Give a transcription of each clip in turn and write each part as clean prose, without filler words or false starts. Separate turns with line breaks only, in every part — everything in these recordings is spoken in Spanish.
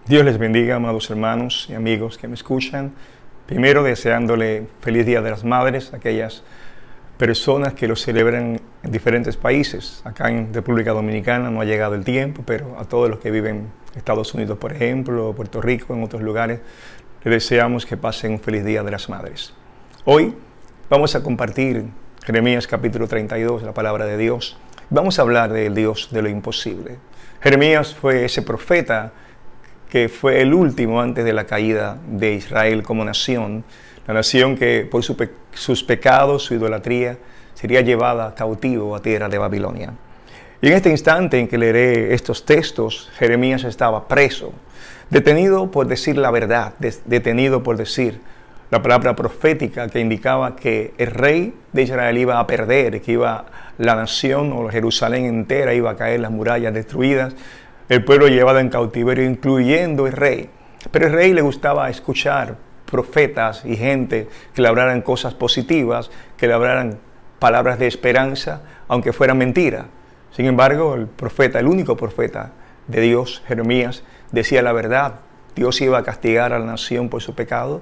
Dios les bendiga, amados hermanos y amigos que me escuchan. Primero, deseándole feliz Día de las Madres a aquellas personas que lo celebran en diferentes países. Acá en República Dominicana no ha llegado el tiempo, pero a todos los que viven en Estados Unidos, por ejemplo, Puerto Rico, en otros lugares, les deseamos que pasen un feliz Día de las Madres. Hoy vamos a compartir Jeremías capítulo 32, la palabra de Dios. Vamos a hablar del Dios de lo imposible. Jeremías fue ese profeta que fue el último antes de la caída de Israel como nación, la nación que por sus pecados, su idolatría, sería llevada cautivo a tierra de Babilonia. Y en este instante en que leeré estos textos, Jeremías estaba preso, detenido por decir la verdad, detenido por decir la palabra profética que indicaba que el rey de Israel iba a perder, que la nación o Jerusalén entera iba a caer, las murallas destruidas, el pueblo llevado en cautiverio, incluyendo el rey. Pero el rey le gustaba escuchar profetas y gente que le hablaran cosas positivas, que le hablaran palabras de esperanza, aunque fueran mentiras. Sin embargo, el profeta, el único profeta de Dios, Jeremías, decía la verdad. Dios iba a castigar a la nación por su pecado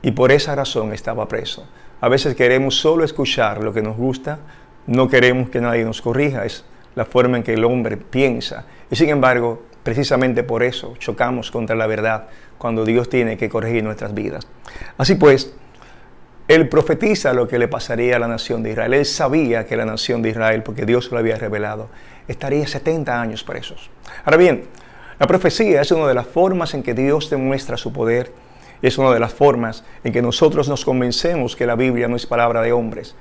y por esa razón estaba preso. A veces queremos solo escuchar lo que nos gusta, no queremos que nadie nos corrija. Es la forma en que el hombre piensa. Y sin embargo, precisamente por eso chocamos contra la verdad cuando Dios tiene que corregir nuestras vidas. Así pues, él profetiza lo que le pasaría a la nación de Israel. Él sabía que la nación de Israel, porque Dios lo había revelado, estaría 70 años presos. Ahora bien, la profecía es una de las formas en que Dios demuestra su poder. Es una de las formas en que nosotros nos convencemos que la Biblia no es palabra de hombres.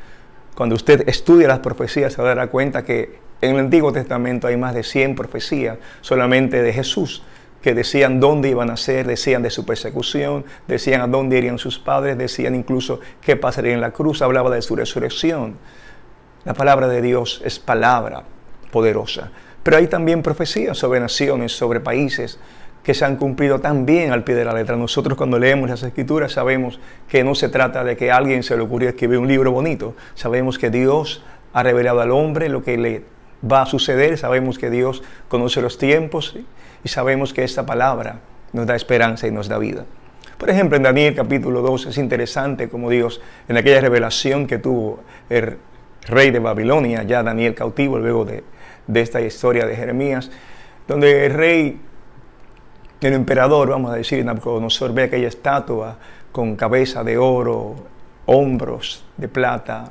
Cuando usted estudia las profecías se dará cuenta que en el Antiguo Testamento hay más de 100 profecías solamente de Jesús, que decían dónde iban a nacer, decían de su persecución, decían a dónde irían sus padres, decían incluso qué pasaría en la cruz, hablaba de su resurrección. La palabra de Dios es palabra poderosa. Pero hay también profecías sobre naciones, sobre países, que se han cumplido tan bien al pie de la letra. Nosotros cuando leemos las Escrituras sabemos que no se trata de que a alguien se le ocurrió escribir un libro bonito. Sabemos que Dios ha revelado al hombre lo que le va a suceder. Sabemos que Dios conoce los tiempos y sabemos que esta palabra nos da esperanza y nos da vida. Por ejemplo, en Daniel capítulo 2 es interesante como Dios, en aquella revelación que tuvo el rey de Babilonia, ya Daniel cautivo luego de esta historia de Jeremías, donde el rey, el emperador, vamos a decir, Nabucodonosor, ve aquella estatua con cabeza de oro, hombros de plata,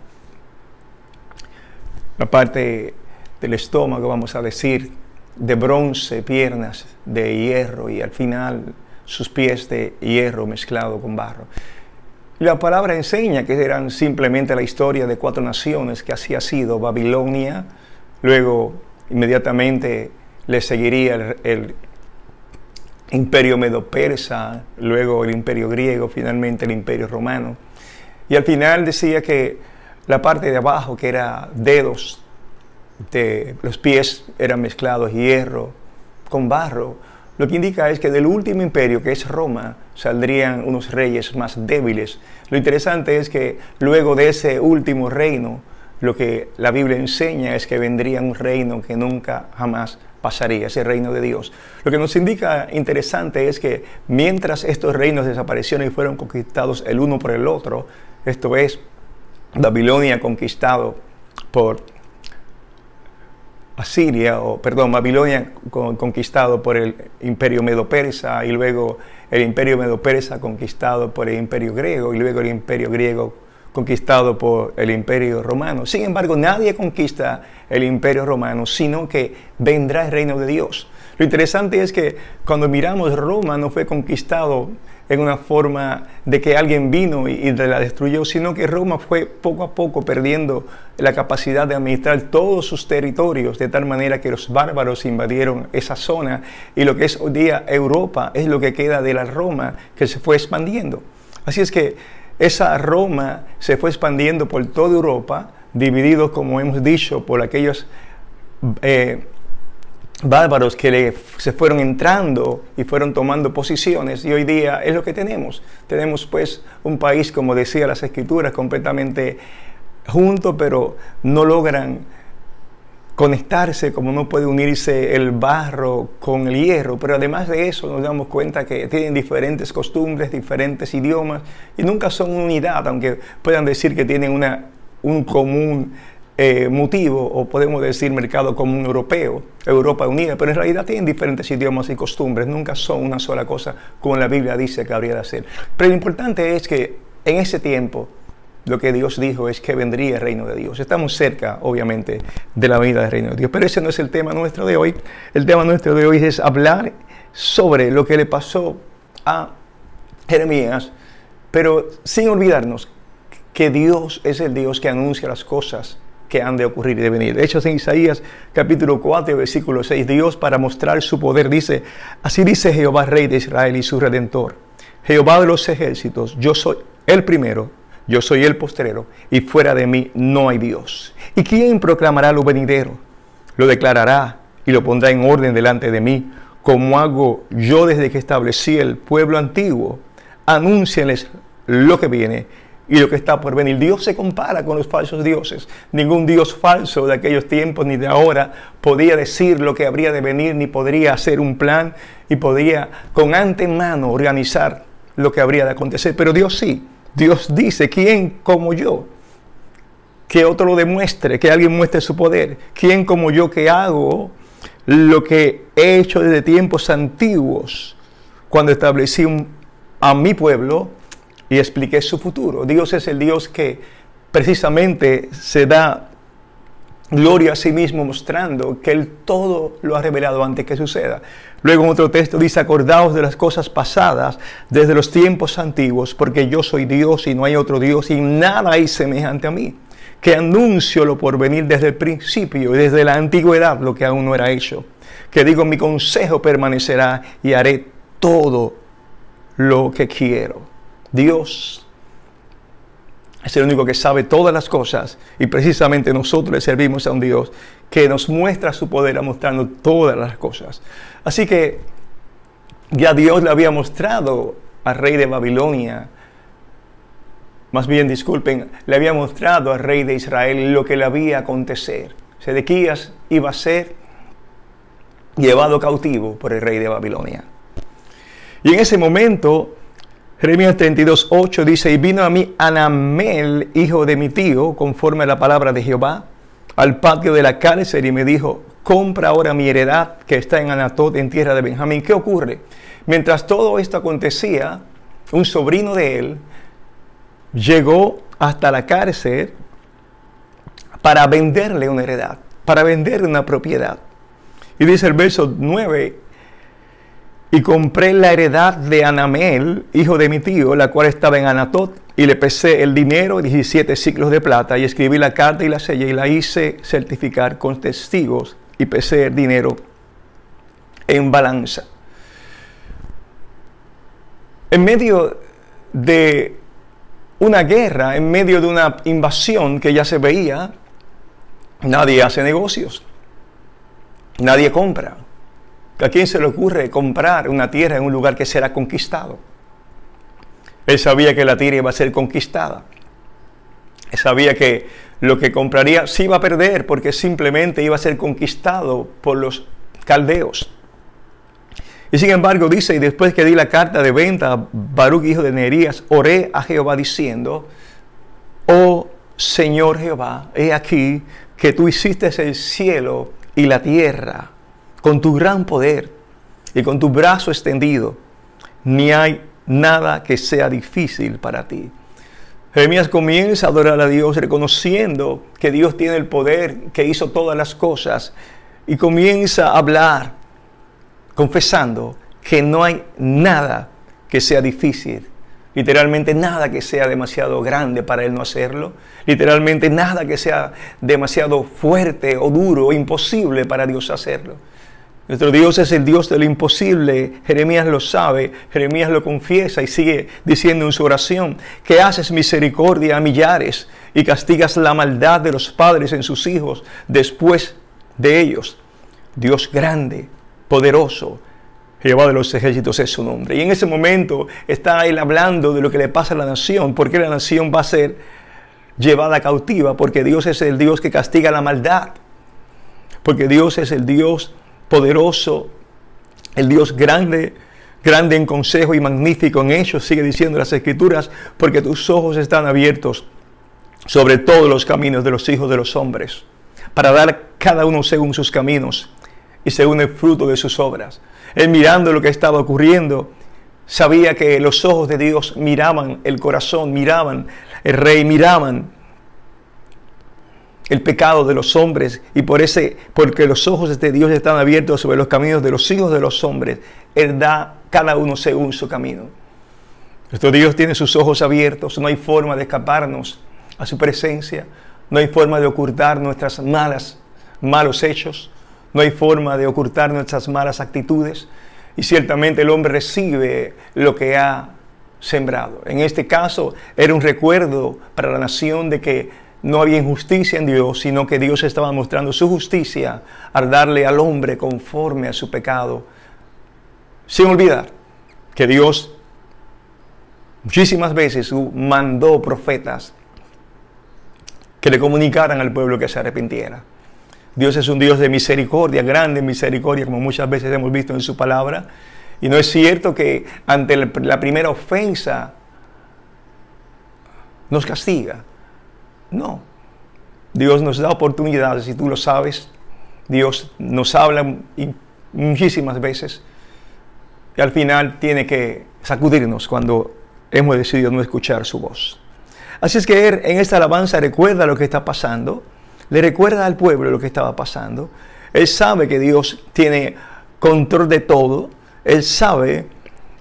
la parte del estómago, vamos a decir, de bronce, piernas de hierro y al final sus pies de hierro mezclado con barro. Y la palabra enseña que eran simplemente la historia de 4 naciones, que así ha sido: Babilonia, luego inmediatamente le seguiría el imperio medo-persa, luego el imperio griego, finalmente el imperio romano. Y al final decía que la parte de abajo, que era dedos de los pies, eran mezclados hierro con barro. Lo que indica es que del último imperio, que es Roma, saldrían unos reyes más débiles. Lo interesante es que luego de ese último reino, lo que la Biblia enseña es que vendría un reino que nunca jamás pasaría, ese reino de Dios. Lo que nos indica interesante es que mientras estos reinos desaparecieron y fueron conquistados el uno por el otro, esto es, Babilonia conquistado por Babilonia conquistado por el imperio medo-persa, y luego el imperio medo-persa conquistado por el imperio griego, y luego el imperio griego conquistado por el imperio romano. Sin embargo, nadie conquista el imperio romano, sino que vendrá el reino de Dios. Lo interesante es que cuando miramos, Roma no fue conquistado en una forma de que alguien vino y la destruyó, sino que Roma fue poco a poco perdiendo la capacidad de administrar todos sus territorios, de tal manera que los bárbaros invadieron esa zona, y lo que es hoy día Europa es lo que queda de la Roma que se fue expandiendo. Así es que esa Roma se fue expandiendo por toda Europa, divididos, como hemos dicho, por aquellos bárbaros que se fueron entrando y fueron tomando posiciones, y hoy día es lo que tenemos. Tenemos pues un país, como decía las Escrituras, completamente junto, pero no logran conectarse como no puede unirse el barro con el hierro, pero además de eso nos damos cuenta que tienen diferentes costumbres, diferentes idiomas y nunca son una unidad, aunque puedan decir que tienen un común motivo, o podemos decir mercado común europeo, Europa unida, pero en realidad tienen diferentes idiomas y costumbres, nunca son una sola cosa como la Biblia dice que habría de ser. Pero lo importante es que en ese tiempo lo que Dios dijo es que vendría el reino de Dios. Estamos cerca, obviamente, de la venida del reino de Dios, pero ese no es el tema nuestro de hoy. El tema nuestro de hoy es hablar sobre lo que le pasó a Jeremías, pero sin olvidarnos que Dios es el Dios que anuncia las cosas que han de ocurrir y de venir. De hecho, en Isaías capítulo 4, versículo 6, Dios, para mostrar su poder, dice: así dice Jehová, Rey de Israel y su Redentor, Jehová de los ejércitos, yo soy el primero, yo soy el postrero, y fuera de mí no hay Dios. ¿Y quién proclamará lo venidero? Lo declarará y lo pondrá en orden delante de mí, como hago yo desde que establecí el pueblo antiguo. Anúncienles lo que viene y lo que está por venir. Dios se compara con los falsos dioses. Ningún dios falso de aquellos tiempos ni de ahora podía decir lo que habría de venir, ni podría hacer un plan, y podía con antemano organizar lo que habría de acontecer. Pero Dios sí. Dios dice: ¿quién como yo? Que otro lo demuestre, que alguien muestre su poder. ¿Quién como yo que hago lo que he hecho desde tiempos antiguos, cuando establecí a mi pueblo y expliqué su futuro? Dios es el Dios que precisamente se da gloria a sí mismo, mostrando que Él todo lo ha revelado antes que suceda. Luego en otro texto dice: acordaos de las cosas pasadas desde los tiempos antiguos, porque yo soy Dios y no hay otro Dios, y nada hay semejante a mí, que anuncio lo por venir desde el principio y desde la antigüedad lo que aún no era hecho, que digo: mi consejo permanecerá y haré todo lo que quiero. Dios es el único que sabe todas las cosas, y precisamente nosotros le servimos a un Dios que nos muestra su poder mostrando todas las cosas. Así que ya Dios le había mostrado al rey de Babilonia, más bien disculpen, le había mostrado al rey de Israel lo que le había a acontecer. Sedequías iba a ser llevado cautivo por el rey de Babilonia. Y en ese momento, Jeremías 32:8 dice: y vino a mí Anamel, hijo de mi tío, conforme a la palabra de Jehová, al patio de la cárcel, y me dijo: compra ahora mi heredad que está en Anatot, en tierra de Benjamín. ¿Qué ocurre? Mientras todo esto acontecía, un sobrino de él llegó hasta la cárcel para venderle una heredad, para venderle una propiedad. Y dice el verso 9: y compré la heredad de Anamel, hijo de mi tío, la cual estaba en Anatot, y le pesé el dinero, 17 siclos de plata, y escribí la carta y la sellé, y la hice certificar con testigos, y pesé el dinero en balanza. En medio de una guerra, en medio de una invasión que ya se veía, nadie hace negocios, nadie compra. ¿A quién se le ocurre comprar una tierra en un lugar que será conquistado? Él sabía que la tierra iba a ser conquistada. Él sabía que lo que compraría sí iba a perder, porque simplemente iba a ser conquistado por los caldeos. Y sin embargo dice: y después que di la carta de venta a Baruch, hijo de Nerías, oré a Jehová diciendo: oh Señor Jehová, he aquí que tú hiciste el cielo y la tierra con tu gran poder y con tu brazo extendido, ni hay nada que sea difícil para ti. Jeremías comienza a adorar a Dios, reconociendo que Dios tiene el poder, que hizo todas las cosas, y comienza a hablar, confesando que no hay nada que sea difícil. Literalmente nada que sea demasiado grande para Él no hacerlo. Literalmente nada que sea demasiado fuerte o duro o imposible para Dios hacerlo. Nuestro Dios es el Dios de lo imposible. Jeremías lo sabe, Jeremías lo confiesa y sigue diciendo en su oración: que haces misericordia a millares y castigas la maldad de los padres en sus hijos después de ellos. Dios grande, poderoso, Jehová de los ejércitos es su nombre. Y en ese momento está él hablando de lo que le pasa a la nación, porque la nación va a ser llevada cautiva, porque Dios es el Dios que castiga la maldad. porque Dios es el Dios poderoso, el Dios grande, grande en consejo y magnífico en hechos, sigue diciendo las Escrituras, porque tus ojos están abiertos sobre todos los caminos de los hijos de los hombres, para dar cada uno según sus caminos y según el fruto de sus obras. Él, mirando lo que estaba ocurriendo, sabía que los ojos de Dios miraban el corazón, miraban el rey, miraban el pecado de los hombres, y porque los ojos de Dios están abiertos sobre los caminos de los hijos de los hombres, Él da cada uno según su camino. Nuestro Dios tiene sus ojos abiertos, no hay forma de escaparnos a su presencia, no hay forma de ocultar nuestros malos hechos, no hay forma de ocultar nuestras malas actitudes, y ciertamente el hombre recibe lo que ha sembrado. En este caso era un recuerdo para la nación de que no había injusticia en Dios, sino que Dios estaba mostrando su justicia al darle al hombre conforme a su pecado, sin olvidar que Dios muchísimas veces mandó profetas que le comunicaran al pueblo que se arrepintiera. Dios es un Dios de misericordia, grande misericordia, como muchas veces hemos visto en su palabra. Y no es cierto que ante la primera ofensa nos castiga. No. Dios nos da oportunidades, y tú lo sabes. Dios nos habla muchísimas veces. Y al final tiene que sacudirnos cuando hemos decidido no escuchar su voz. Así es que Él en esta alabanza recuerda lo que está pasando. Le recuerda al pueblo lo que estaba pasando. Él sabe que Dios tiene control de todo. Él sabe,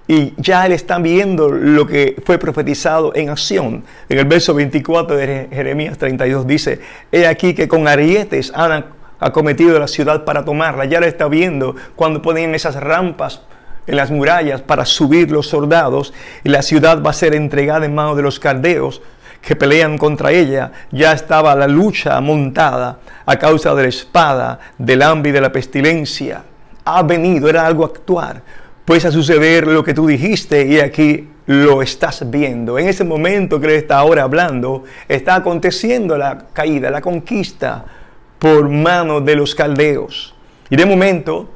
y ya Él está viendo lo que fue profetizado en acción. En el verso 24 de Jeremías 32 dice: he aquí que con arietes han acometido la ciudad para tomarla. Ya lo está viendo cuando ponen esas rampas en las murallas para subir los soldados, y la ciudad va a ser entregada en manos de los caldeos que pelean contra ella. Ya estaba la lucha montada a causa de la espada, del hambre y de la pestilencia. Ha venido, era algo actuar, pues a suceder lo que tú dijiste, y aquí lo estás viendo. En ese momento que Él está ahora hablando, está aconteciendo la caída, la conquista por mano de los caldeos. Y de momento,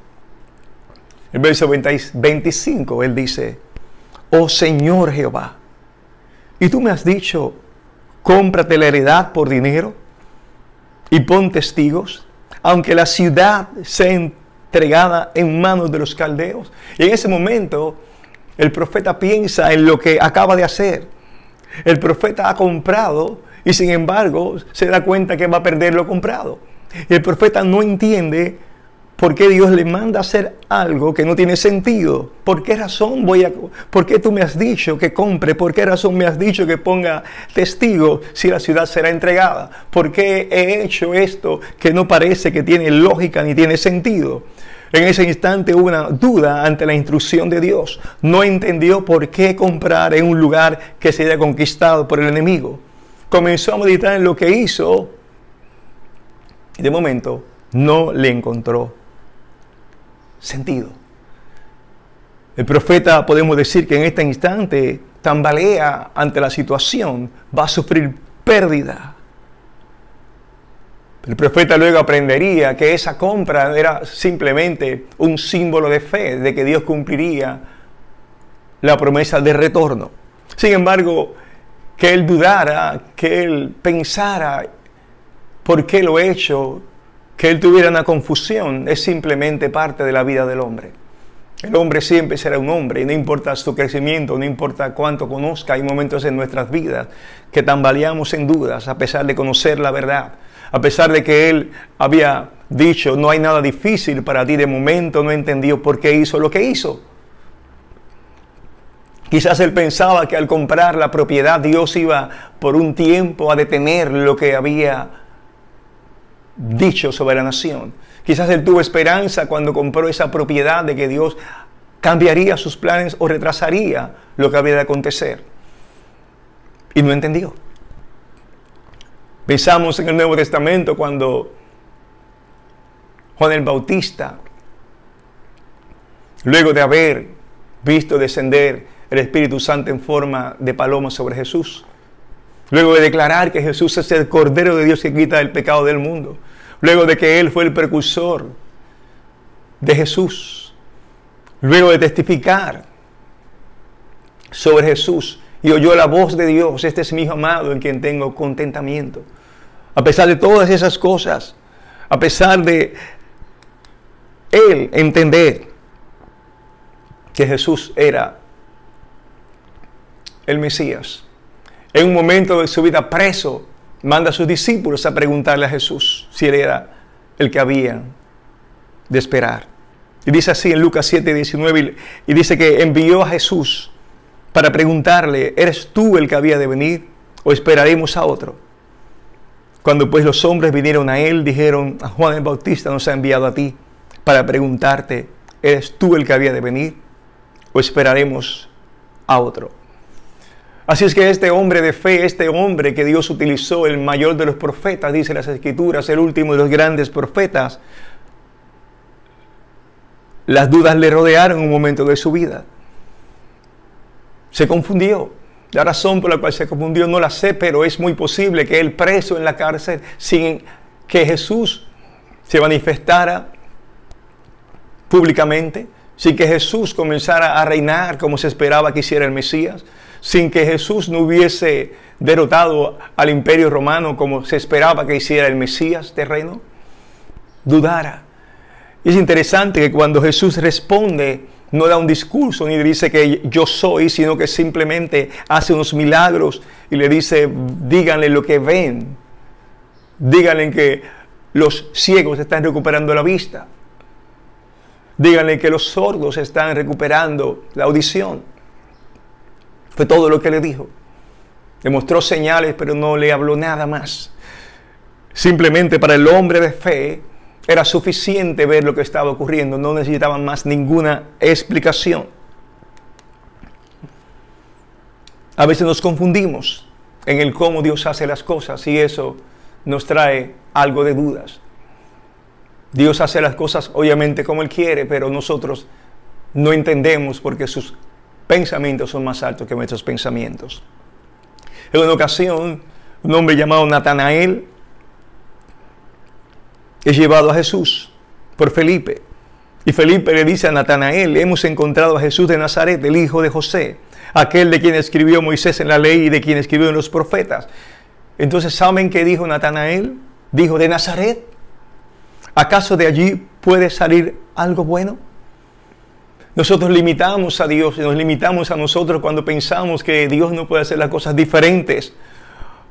el verso 25, Él dice: oh Señor Jehová, y tú me has dicho, cómprate la heredad por dinero y pon testigos, aunque la ciudad sea entregada en manos de los caldeos. Y en ese momento el profeta piensa en lo que acaba de hacer. El profeta ha comprado, y sin embargo se da cuenta que va a perder lo comprado. Y el profeta no entiende por qué Dios le manda a hacer algo que no tiene sentido. ¿Por qué razón por qué tú me has dicho que compre? ¿Por qué razón me has dicho que ponga testigo si la ciudad será entregada? ¿Por qué he hecho esto que no parece que tiene lógica ni tiene sentido? En ese instante hubo una duda ante la instrucción de Dios. No entendió por qué comprar en un lugar que sería conquistado por el enemigo. Comenzó a meditar en lo que hizo, y de momento no le encontró sentido. El profeta, podemos decir que en este instante tambalea ante la situación, va a sufrir pérdida. El profeta luego aprendería que esa compra era simplemente un símbolo de fe, de que Dios cumpliría la promesa de retorno. Sin embargo, que él dudara, que él pensara por qué lo he hecho, que él tuviera una confusión, es simplemente parte de la vida del hombre. El hombre siempre será un hombre, y no importa su crecimiento, no importa cuánto conozca, hay momentos en nuestras vidas que tambaleamos en dudas a pesar de conocer la verdad. A pesar de que él había dicho, no hay nada difícil para ti, de momento no entendió por qué hizo lo que hizo. Quizás él pensaba que al comprar la propiedad Dios iba por un tiempo a detener lo que había dicho sobre la nación. Quizás él tuvo esperanza cuando compró esa propiedad de que Dios cambiaría sus planes o retrasaría lo que había de acontecer. Y no entendió. Pensamos en el Nuevo Testamento cuando Juan el Bautista, luego de haber visto descender el Espíritu Santo en forma de paloma sobre Jesús, luego de declarar que Jesús es el Cordero de Dios que quita el pecado del mundo, luego de que él fue el precursor de Jesús, luego de testificar sobre Jesús y oyó la voz de Dios: este es mi hijo amado en quien tengo contentamiento. A pesar de todas esas cosas, a pesar de él entender que Jesús era el Mesías, en un momento de su vida preso, manda a sus discípulos a preguntarle a Jesús si él era el que había de esperar. Y dice así en Lucas 7:19, y dice que envió a Jesús para preguntarle: ¿eres tú el que había de venir o esperaremos a otro? Cuando pues los hombres vinieron a él, dijeron: a Juan el Bautista nos ha enviado a ti para preguntarte: ¿eres tú el que había de venir o esperaremos a otro? Así es que este hombre de fe, este hombre que Dios utilizó, el mayor de los profetas, dice las Escrituras, el último de los grandes profetas, las dudas le rodearon en un momento de su vida. Se confundió. La razón por la cual se confundió no la sé, pero es muy posible que él, preso en la cárcel, sin que Jesús se manifestara públicamente, sin que Jesús comenzara a reinar como se esperaba que hiciera el Mesías, sin que Jesús no hubiese derrotado al imperio romano como se esperaba que hiciera el Mesías terreno, dudara. Y es interesante que cuando Jesús responde, no da un discurso ni dice que yo soy, sino que simplemente hace unos milagros y le dice: díganle lo que ven, díganle que los ciegos están recuperando la vista, díganle que los sordos están recuperando la audición. Fue todo lo que le dijo. Le mostró señales, pero no le habló nada más. Simplemente para el hombre de fe era suficiente ver lo que estaba ocurriendo, no necesitaban más ninguna explicación. A veces nos confundimos en el cómo Dios hace las cosas y eso nos trae algo de dudas. Dios hace las cosas obviamente como Él quiere, pero nosotros no entendemos porque sus pensamientos son más altos que nuestros pensamientos. En una ocasión, un hombre llamado Natanael es llevado a Jesús por Felipe. Y Felipe le dice a Natanael: hemos encontrado a Jesús de Nazaret, el hijo de José, aquel de quien escribió Moisés en la ley y de quien escribieron los profetas. Entonces, ¿saben qué dijo Natanael? Dijo: ¿de Nazaret? ¿Acaso de allí puede salir algo bueno? Nosotros limitamos a Dios y nos limitamos a nosotros cuando pensamos que Dios no puede hacer las cosas diferentes.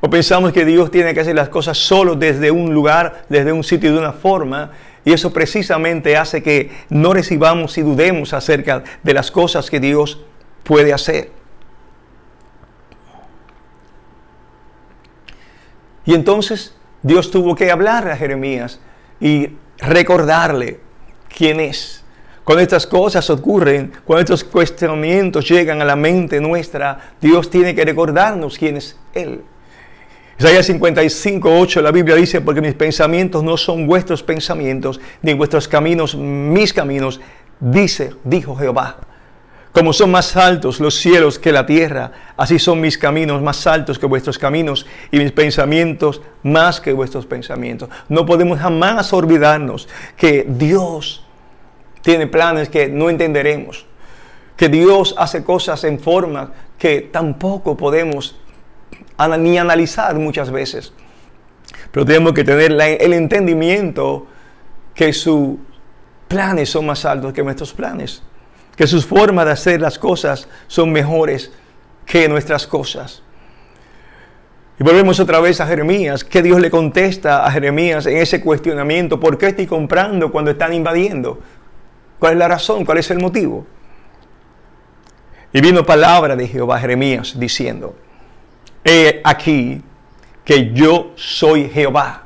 O pensamos que Dios tiene que hacer las cosas solo desde un lugar, desde un sitio, de una forma. Y eso precisamente hace que no recibamos y dudemos acerca de las cosas que Dios puede hacer. Y entonces Dios tuvo que hablarle a Jeremías y recordarle quién es. Cuando estas cosas ocurren, cuando estos cuestionamientos llegan a la mente nuestra, Dios tiene que recordarnos quién es Él. Isaías 55:8, la Biblia dice: porque mis pensamientos no son vuestros pensamientos, ni vuestros caminos mis caminos, dijo Jehová. Como son más altos los cielos que la tierra, así son mis caminos más altos que vuestros caminos, y mis pensamientos más que vuestros pensamientos. No podemos jamás olvidarnos que Dios tiene planes que no entenderemos, que Dios hace cosas en forma que tampoco podemos ni analizar muchas veces. Pero tenemos que tener el entendimiento que sus planes son más altos que nuestros planes, que sus formas de hacer las cosas son mejores que nuestras cosas. Y volvemos otra vez a Jeremías. ¿Qué Dios le contesta a Jeremías en ese cuestionamiento? ¿Por qué estoy comprando cuando están invadiendo? ¿Cuál es la razón? ¿Cuál es el motivo? Y vino palabra de Jehová a Jeremías diciendo: he aquí que yo soy Jehová,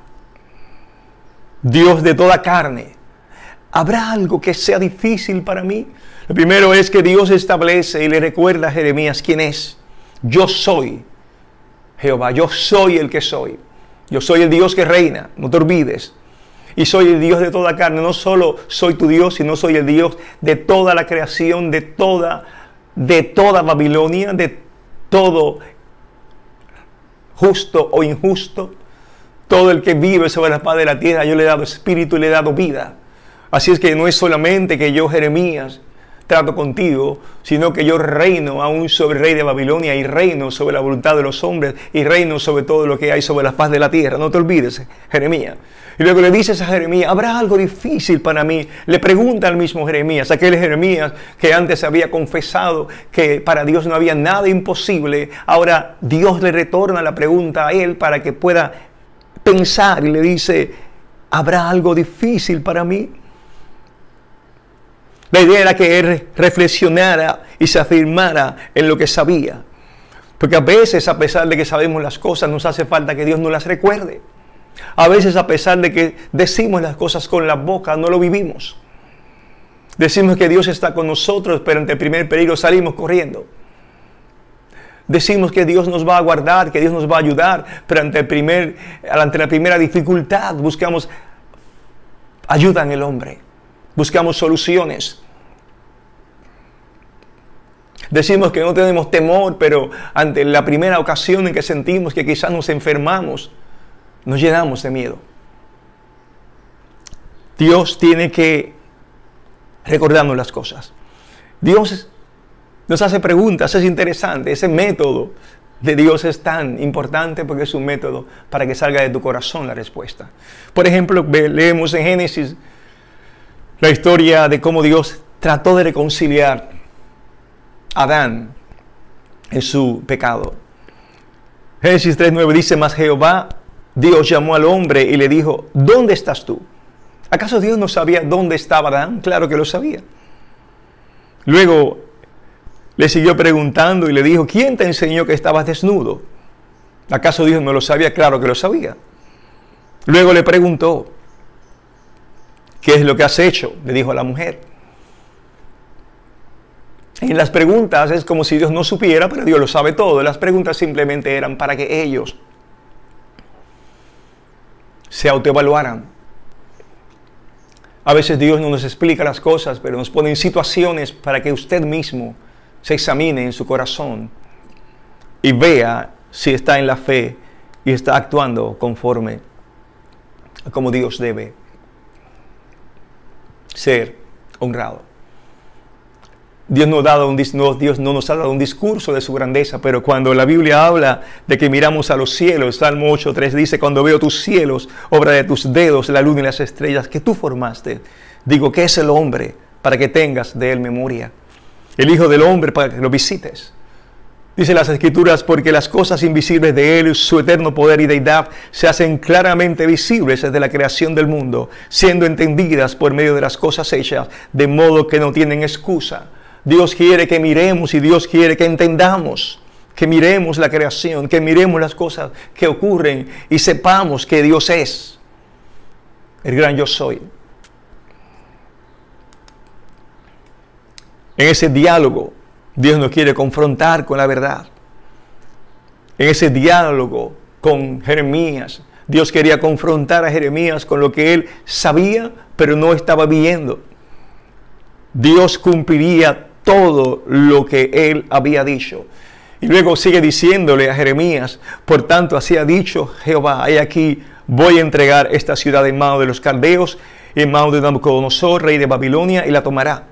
Dios de toda carne. ¿Habrá algo que sea difícil para mí? Lo primero es que Dios establece y le recuerda a Jeremías quién es. Yo soy Jehová, yo soy el que soy. Yo soy el Dios que reina, no te olvides. Y soy el Dios de toda carne. No solo soy tu Dios, sino soy el Dios de toda la creación, de toda Babilonia, de todo justo o injusto, Todo el que vive sobre la faz de la tierra, yo le he dado espíritu y le he dado vida. Así es que no es solamente que yo, Jeremías, trato contigo, sino que yo reino aún sobre el rey de Babilonia y reino sobre la voluntad de los hombres y reino sobre todo lo que hay sobre la faz de la tierra. No te olvides, Jeremías. Y luego le dices a Jeremías, ¿habrá algo difícil para mí? Le pregunta al mismo Jeremías, aquel Jeremías que antes había confesado que para Dios no había nada imposible. Ahora Dios le retorna la pregunta a él para que pueda pensar y le dice, ¿habrá algo difícil para mí? La idea era que él reflexionara y se afirmara en lo que sabía. Porque a veces, a pesar de que sabemos las cosas, nos hace falta que Dios nos las recuerde. A veces, a pesar de que decimos las cosas con la boca, no lo vivimos. Decimos que Dios está con nosotros, pero ante el primer peligro salimos corriendo. Decimos que Dios nos va a guardar, que Dios nos va a ayudar, pero ante la primera dificultad buscamos ayuda en el hombre. Buscamos soluciones. Decimos que no tenemos temor, pero ante la primera ocasión en que sentimos que quizás nos enfermamos, nos llenamos de miedo. Dios tiene que recordarnos las cosas. Dios nos hace preguntas, es interesante. Ese método de Dios es tan importante porque es un método para que salga de tu corazón la respuesta. Por ejemplo, leemos en Génesis la historia de cómo Dios trató de reconciliar a Adán en su pecado. Génesis 3:9 dice, mas Jehová, Dios llamó al hombre y le dijo, ¿dónde estás tú? ¿Acaso Dios no sabía dónde estaba Adán? Claro que lo sabía. Luego le siguió preguntando y le dijo, ¿quién te enseñó que estabas desnudo? ¿Acaso Dios no lo sabía? Claro que lo sabía. Luego le preguntó, ¿qué es lo que has hecho? Le dijo a la mujer. En las preguntas es como si Dios no supiera, pero Dios lo sabe todo. Las preguntas simplemente eran para que ellos se autoevaluaran. A veces Dios no nos explica las cosas, pero nos pone en situaciones para que usted mismo se examine en su corazón y vea si está en la fe y está actuando conforme a como Dios debe ser honrado. Dios no nos ha dado un discurso de su grandeza, pero cuando la Biblia habla de que miramos a los cielos, Salmo 8:3 dice, cuando veo tus cielos, obra de tus dedos, la luna y las estrellas que tú formaste, digo, ¿qué es el hombre para que tengas de él memoria? El Hijo del Hombre para que lo visites. Dice las Escrituras, porque las cosas invisibles de Él, su eterno poder y deidad, se hacen claramente visibles desde la creación del mundo, siendo entendidas por medio de las cosas hechas, de modo que no tienen excusa. Dios quiere que miremos y Dios quiere que entendamos, que miremos la creación, que miremos las cosas que ocurren y sepamos que Dios es el gran yo soy. En ese diálogo, Dios nos quiere confrontar con la verdad. En ese diálogo con Jeremías, Dios quería confrontar a Jeremías con lo que él sabía, pero no estaba viendo. Dios cumpliría todo lo que él había dicho. Y luego sigue diciéndole a Jeremías, por tanto, así ha dicho Jehová, he aquí, voy a entregar esta ciudad en manos de los caldeos, en manos de Nabucodonosor, rey de Babilonia, y la tomará.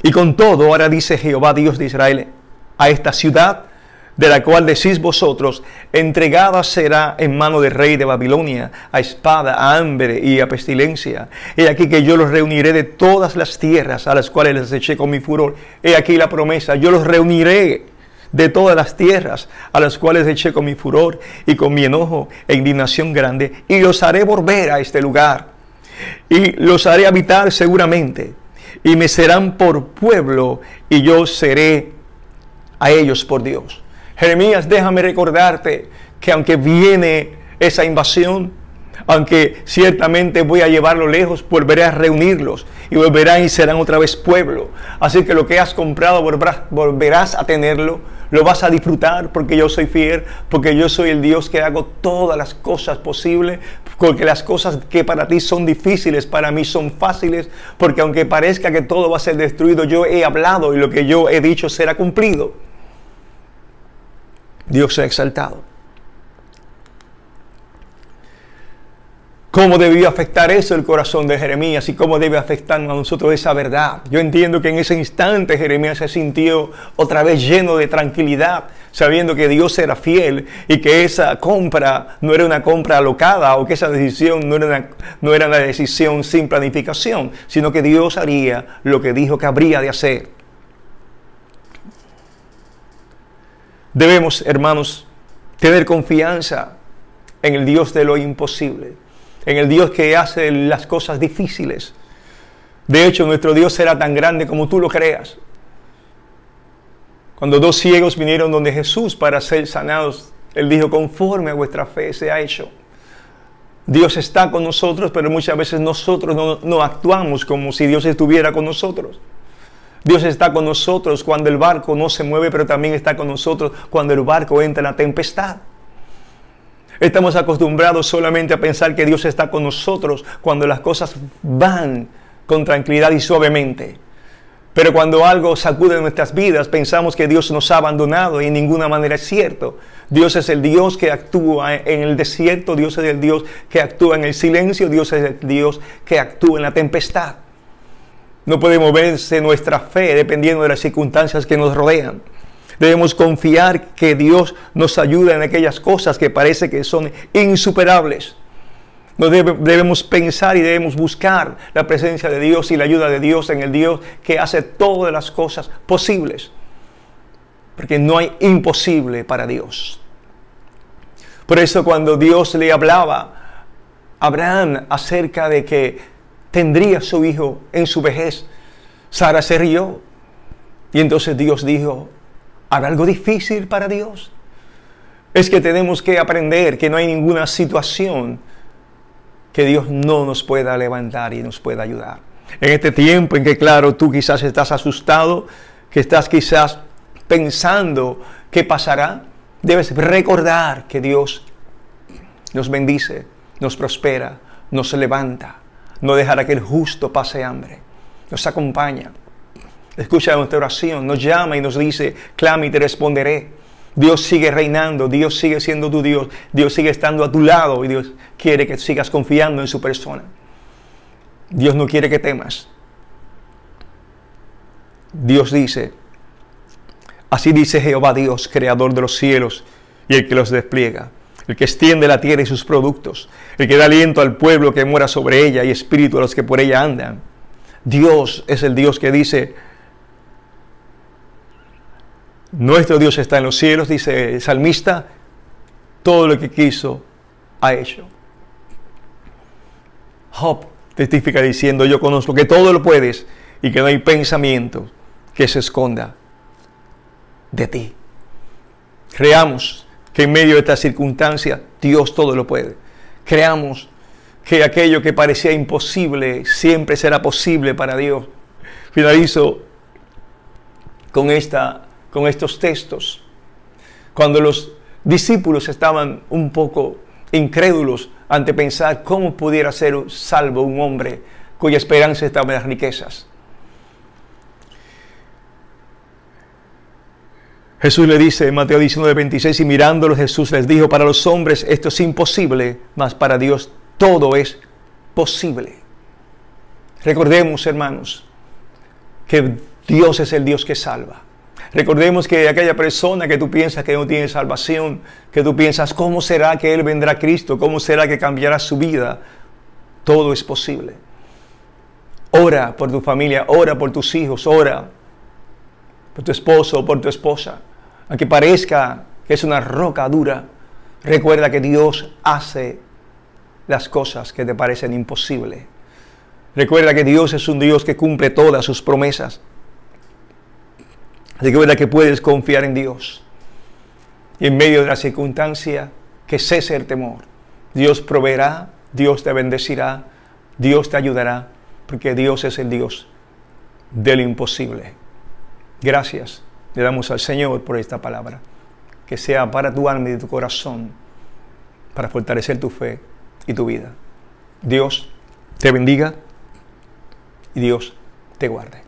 Y con todo, ahora dice Jehová, Dios de Israel, a esta ciudad, de la cual decís vosotros, entregada será en mano del rey de Babilonia, a espada, a hambre y a pestilencia. He aquí que yo los reuniré de todas las tierras a las cuales les eché con mi furor. He aquí la promesa, yo los reuniré de todas las tierras a las cuales eché con mi furor y con mi enojo e indignación grande, y los haré volver a este lugar, y los haré habitar seguramente, y me serán por pueblo, y yo seré a ellos por Dios. Jeremías, déjame recordarte que aunque viene esa invasión, aunque ciertamente voy a llevarlo lejos, volveré a reunirlos y volverán y serán otra vez pueblo. Así que lo que has comprado volverás a tenerlo, lo vas a disfrutar porque yo soy fiel, porque yo soy el Dios que hago todas las cosas posibles, porque las cosas que para ti son difíciles, para mí son fáciles, porque aunque parezca que todo va a ser destruido, yo he hablado y lo que yo he dicho será cumplido. Dios se ha exaltado. cómo debió afectar eso el corazón de Jeremías y cómo debe afectarnos a nosotros esa verdad. Yo entiendo que en ese instante Jeremías se sintió otra vez lleno de tranquilidad, sabiendo que Dios era fiel y que esa compra no era una compra alocada, o que esa decisión no era una decisión sin planificación, sino que Dios haría lo que dijo que habría de hacer. Debemos, hermanos, tener confianza en el Dios de lo imposible, en el Dios que hace las cosas difíciles. De hecho, nuestro Dios será tan grande como tú lo creas. Cuando 2 ciegos vinieron donde Jesús para ser sanados, Él dijo: conforme a vuestra fe se ha hecho. Dios está con nosotros, pero muchas veces nosotros no actuamos como si Dios estuviera con nosotros. Dios está con nosotros cuando el barco no se mueve, pero también está con nosotros cuando el barco entra en la tempestad. Estamos acostumbrados solamente a pensar que Dios está con nosotros cuando las cosas van con tranquilidad y suavemente. Pero cuando algo sacude nuestras vidas, pensamos que Dios nos ha abandonado, y en ninguna manera es cierto. Dios es el Dios que actúa en el desierto, Dios es el Dios que actúa en el silencio, Dios es el Dios que actúa en la tempestad. No puede moverse nuestra fe dependiendo de las circunstancias que nos rodean. Debemos confiar que Dios nos ayuda en aquellas cosas que parece que son insuperables. Debemos pensar y debemos buscar la presencia de Dios y la ayuda de Dios en el Dios que hace todas las cosas posibles. Porque no hay imposible para Dios. Por eso cuando Dios le hablaba a Abraham acerca de que tendría su hijo en su vejez, Sara se rió. Y entonces Dios dijo: ¿habrá algo difícil para Dios? Es que tenemos que aprender que no hay ninguna situación que Dios no nos pueda levantar y nos pueda ayudar. En este tiempo en que, claro, tú quizás estás asustado, que estás quizás pensando qué pasará, debes recordar que Dios nos bendice, nos prospera, nos levanta, no dejará que el justo pase hambre, nos acompaña. Escucha nuestra oración, nos llama y nos dice: clama y te responderé. Dios sigue reinando, Dios sigue siendo tu Dios, Dios sigue estando a tu lado y Dios quiere que sigas confiando en su persona. Dios no quiere que temas. Dios dice: así dice Jehová Dios, creador de los cielos y el que los despliega, el que extiende la tierra y sus productos, el que da aliento al pueblo que mora sobre ella y espíritu a los que por ella andan. Dios es el Dios que dice: nuestro Dios está en los cielos, dice el salmista, todo lo que quiso ha hecho. Job testifica diciendo: yo conozco que todo lo puedes y que no hay pensamiento que se esconda de ti. Creamos que en medio de esta circunstancia Dios todo lo puede. Creamos que aquello que parecía imposible siempre será posible para Dios. Finalizo con estos textos. Cuando los discípulos estaban un poco incrédulos ante pensar cómo pudiera ser salvo un hombre cuya esperanza estaba en las riquezas, Jesús le dice en Mateo 19:26: y mirándolos Jesús les dijo: para los hombres esto es imposible, mas para Dios todo es posible. Recordemos, hermanos, que Dios es el Dios que salva. Recordemos que aquella persona que tú piensas que no tiene salvación, que tú piensas ¿cómo será que Él vendrá a Cristo? ¿Cómo será que cambiará su vida? Todo es posible. Ora por tu familia, ora por tus hijos, ora por tu esposo o por tu esposa. Aunque parezca que es una roca dura, recuerda que Dios hace las cosas que te parecen imposibles. Recuerda que Dios es un Dios que cumple todas sus promesas. Recuerda que puedes confiar en Dios. Y en medio de la circunstancia, que cese el temor. Dios proveerá, Dios te bendecirá, Dios te ayudará, porque Dios es el Dios de lo imposible. Gracias le damos al Señor por esta palabra. Que sea para tu alma y tu corazón, para fortalecer tu fe y tu vida. Dios te bendiga y Dios te guarde.